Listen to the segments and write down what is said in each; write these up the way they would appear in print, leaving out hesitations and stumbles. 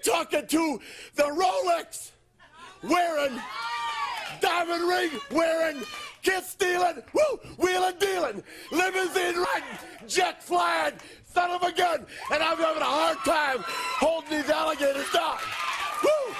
You're talking to the Rolex wearing, diamond ring wearing, kiss stealing, wheeling dealing, limousine riding, jet flying, son of a gun, and I'm having a hard time holding these alligators down. Woo!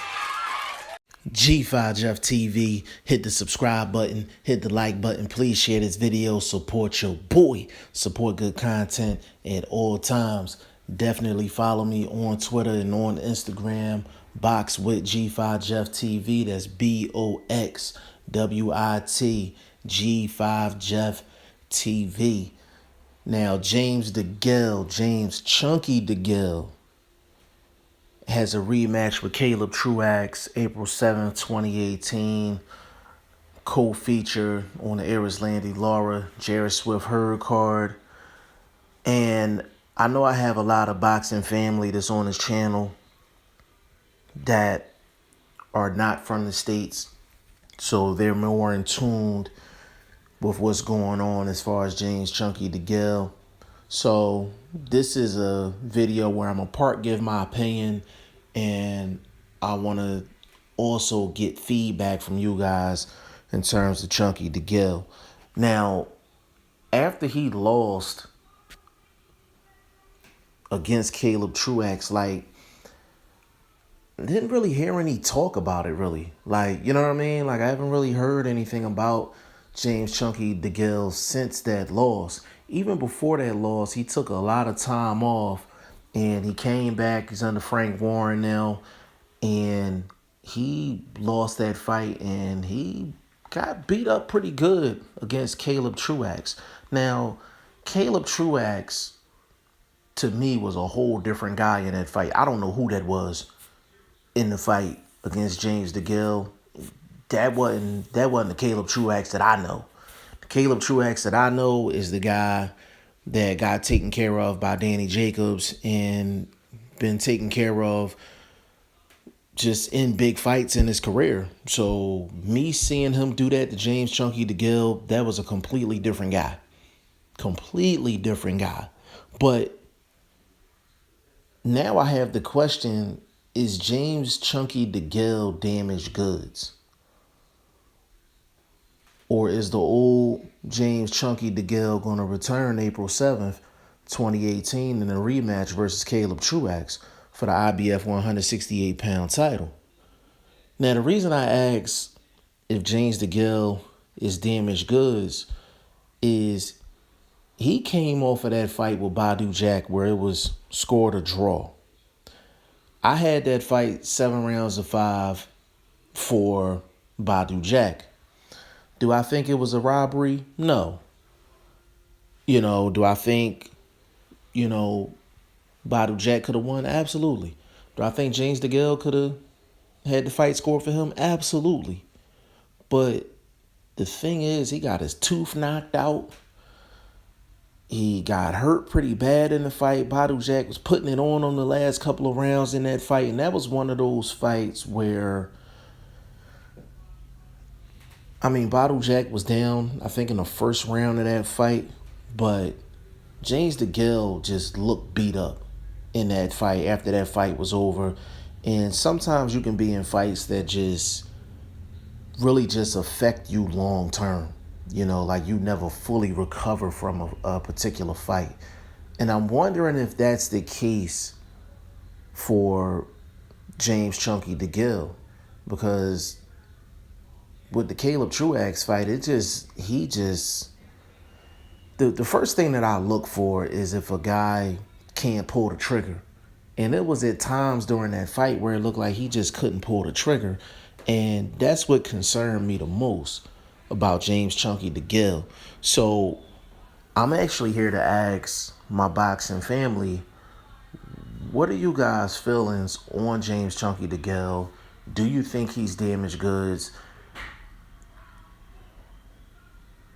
G5 Jeff TV, hit the subscribe button, hit the like button. Please share this video. Support your boy. Support good content at all times. Definitely follow me on Twitter and on Instagram. Box with G5 Jeff TV. That's BOXWIT G5 Jeff TV. Now, James Chunky Degale, has a rematch with Caleb Truax, April 7th, 2018. Co-feature on the Eris Landy Laura, Jared Swift Hurd card. And I know I have a lot of boxing family that's on this channel that are not from the States. So they're more in tune with what's going on as far as James Chunky Degale. So this is a video where I'm gonna give my opinion, and I want to also get feedback from you guys in terms of Chunky Degale. Now, after he lost against Caleb Truax, didn't really hear any talk about it, really. You know what I mean? I haven't really heard anything about James Chunky Degale since that loss. Even before that loss, he took a lot of time off, and he came back. He's under Frank Warren now, and he lost that fight, and he got beat up pretty good against Caleb Truax. Now, Caleb Truax, to me, was a whole different guy in that fight. I don't know who that was in the fight against James Degale. That wasn't the Caleb Truax that I know. The Caleb Truax that I know is the guy that got taken care of by Danny Jacobs and been taken care of just in big fights in his career. So me seeing him do that to James Chunky Degale, that was a completely different guy. Completely different guy. But now I have the question, is James Chunky Degale damaged goods? Or is the old James Chunky Degale going to return April 7th, 2018 in a rematch versus Caleb Truax for the IBF 168-pound title? Now, the reason I ask if James Degale is damaged goods is he came off of that fight with Badu Jack where it was scored a draw. I had that fight 7 rounds of 5 for Badu Jack. Do I think it was a robbery? No. Do I think, Badu Jack could have won? Absolutely. Do I think James Degale could have had the fight scored for him? Absolutely. But the thing is, he got his tooth knocked out. He got hurt pretty bad in the fight. Badu Jack was putting it on him the last couple of rounds in that fight. And that was one of those fights where, Badu Jack was down, I think, in the first round of that fight. But James Degale just looked beat up in that fight after that fight was over. And sometimes you can be in fights that just really just affect you long term. You never fully recover from a particular fight. And I'm wondering if that's the case for James Chunky Degale, because with the Caleb Truax fight, the first thing that I look for is if a guy can't pull the trigger. And it was at times during that fight where it looked like he just couldn't pull the trigger. And that's what concerned me the most about James Chunky Degale. So I'm actually here to ask my boxing family, what are you guys' feelings on James Chunky Degale? Do you think he's damaged goods?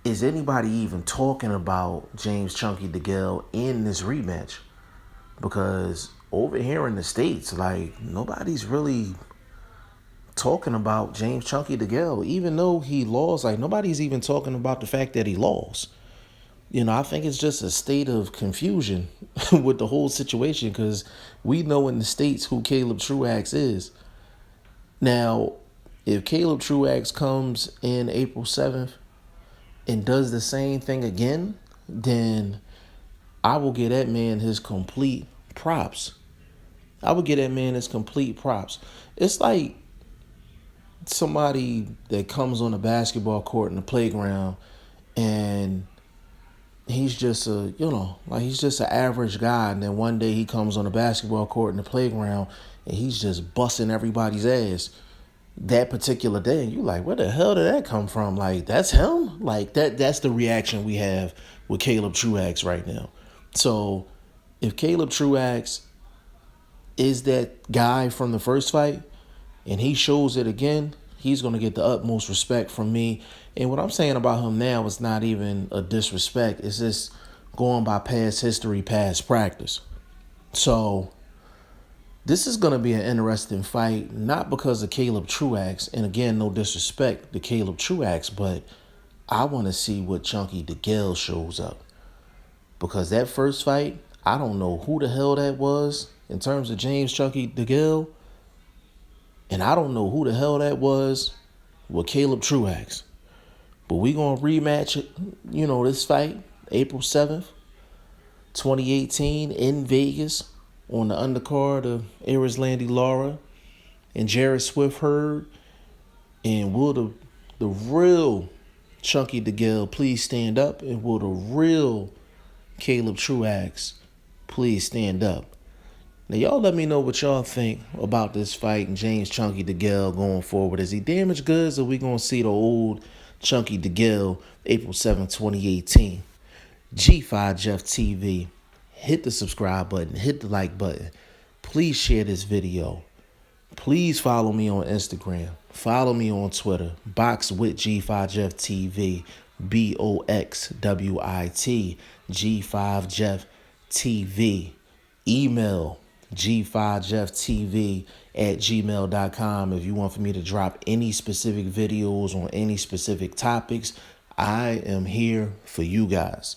Is anybody even talking about James Chunky Degale in this rematch? Because over here in the States, nobody's really talking about James Chunky Degale. Even though he lost, nobody's even talking about the fact that he lost. I think it's just a state of confusion with the whole situation because we know in the States who Caleb Truax is. Now, if Caleb Truax comes in April 7th and does the same thing again, then I will give that man his complete props. I would give that man his complete props. It's like somebody that comes on the basketball court in the playground and he's just he's just an average guy, and then one day he comes on the basketball court in the playground and he's just busting everybody's ass that particular day, and you like, where the hell did that come from? Like, that's him? Like, that's the reaction we have with Caleb Truax right now. So if Caleb Truax is that guy from the first fight and he shows it again, he's going to get the utmost respect from me. And what I'm saying about him now is not even a disrespect. It's just going by past history, past practice. So this is going to be an interesting fight, not because of Caleb Truax. And again, no disrespect to Caleb Truax, but I want to see what Chunky Degale shows up. Because that first fight, I don't know who the hell that was in terms of James Chunky Degale. And I don't know who the hell that was with Caleb Truax. But we going to rematch it, this fight, April 7th, 2018 in Vegas on the undercard of Landy Lara and Jarrett Swift Hurd. And will the real Chunky Degale please stand up? And will the real Caleb Truax please stand up? Now, y'all let me know what y'all think about this fight and James Chunky Degale going forward. Is he damaged goods, or we going to see the old Chunky Degale April 7, 2018? G5 Jeff TV. Hit the subscribe button. Hit the like button. Please share this video. Please follow me on Instagram. Follow me on Twitter. Box with G5 Jeff TV. BOXWIT G5 Jeff TV. Email g5jefftv@gmail.com if you want for me to drop any specific videos on any specific topics. I am here for you guys.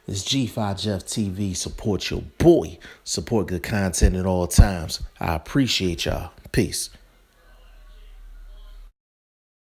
It's G5 Jeff TV. Support your boy. Support good content at all times. I appreciate y'all. Peace.